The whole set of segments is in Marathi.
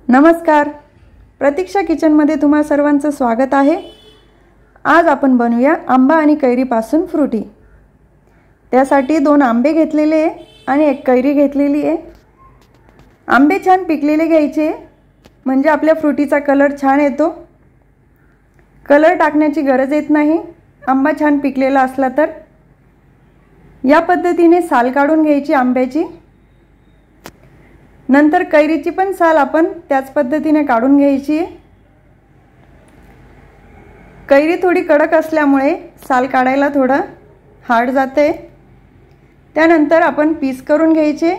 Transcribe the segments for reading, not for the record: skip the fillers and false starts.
नमस्कार, प्रतीक्षा किचनमध्ये तुम्हा सर्वांचं स्वागत आहे। आज आपण बनवूया आंबा आणि कैरीपासून फ्रुटी। त्यासाठी 2 आंबे घेतलेले आहे आणि 1 कैरी घेतलेली आहे। आंबे छान पिकलेले घ्यायचे म्हणजे आपल्या फ्रुटीचा कलर छान येतो। कलर टाकण्याची गरज येत नाही आंबा छान पिकलेला असला तर। या पद्धतीने साल काढून घ्यायची आंब्याची। नंतर कैरीची पण साल आपण त्याच पद्धतीने काढून घ्यायची। कैरी थोडी कडक असल्यामुळे साल काढायला थोडं हार्ड जाते। त्यानंतर आपण पीस करून घ्यायचे,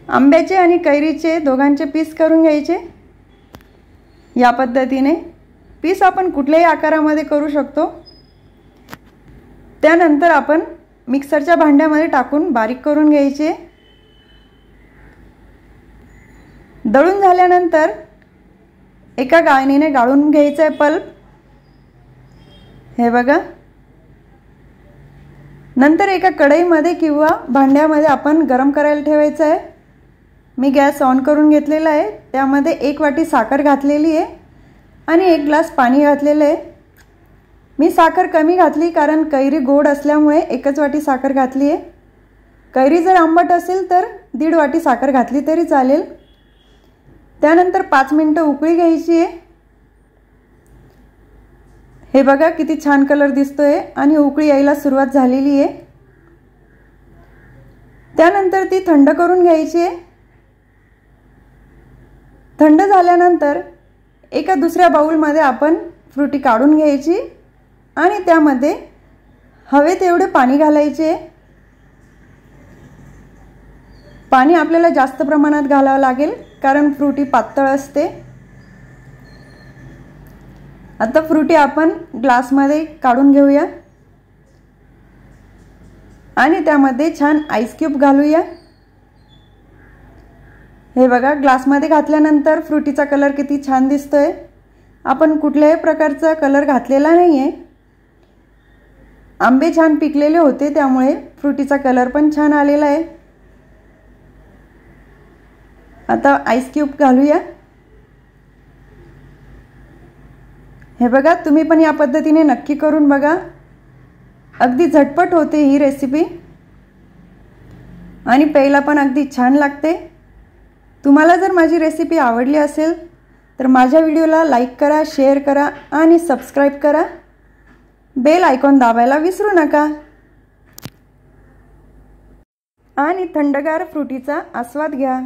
आंब्याचे आणि कैरीचे दोघांचे पीस करून घ्यायचे। या पद्धतीने पीस आपण कुठल्याही आकारामध्ये करू शकतो। त्यानंतर आपण मिक्सरच्या भांड्यामध्ये टाकून बारीक करून घ्यायचे। दळून झाल्यानंतर एका गाळणीने गाळून घ्यायचं आहे पल्प। हे बघा। नंतर एका कढईमध्ये किंवा भांड्यामध्ये आपण गरम करायला ठेवायचं आहे। मी गॅस ऑन करून घेतलेला आहे। त्यामध्ये 1 वाटी साखर घातलेली आहे आणि 1 ग्लास पाणी घातलेलं आहे। मी साखर कमी घातली कारण कैरी गोड असल्यामुळे 1च वाटी साखर घातली आहे। कैरी जर आंबट असेल तर 1.5 वाटी साखर घातली तरी चालेल। त्यानंतर 5 मिनिटं उकळी घ्यायची आहे। हे बघा किती छान कलर दिसतोय आणि उकळी यायला सुरुवात झालेली आहे। त्यानंतर ती थंड करून घ्यायची आहे। थंड झाल्यानंतर एका दुसऱ्या बाउलमध्ये आपण फ्रुटी काढून घ्यायची आणि त्यामध्ये हवे तेवढे पाणी घालायचे। पाणी आपल्याला जास्त प्रमाणात घालावं लागेल कारण फ्रुटी पातळ असते। आता फ्रुटी आपण ग्लासमध्ये काढून घेऊया आणि त्यामध्ये छान आईस क्यूब घालूया। हे बघा, ग्लासमध्ये घातल्यानंतर फ्रुटीचा कलर किती छान दिसतोय। आपण कुठल्याही प्रकारचा कलर घातलेला नाहीये। आंबे छान पिकलेले होते त्यामुळे फ्रुटीचा कलर पण छान आलेला आहे। आता आईस क्यूब घालूया। हे बघा, तुम्ही पण या पद्धतीने नक्की करून बघा। अगदी झटपट होते ही रेसिपी आणि प्यायला पण अगदी छान लागते। तुम्हाला जर माझी रेसिपी आवडली असेल तर माझ्या व्हिडिओला लाईक करा, शेअर करा आणि सबस्क्राइब करा। बेल आयकॉन दाबायला विसरू नका आणि थंडगार फ्रुटीचा आस्वाद घ्या।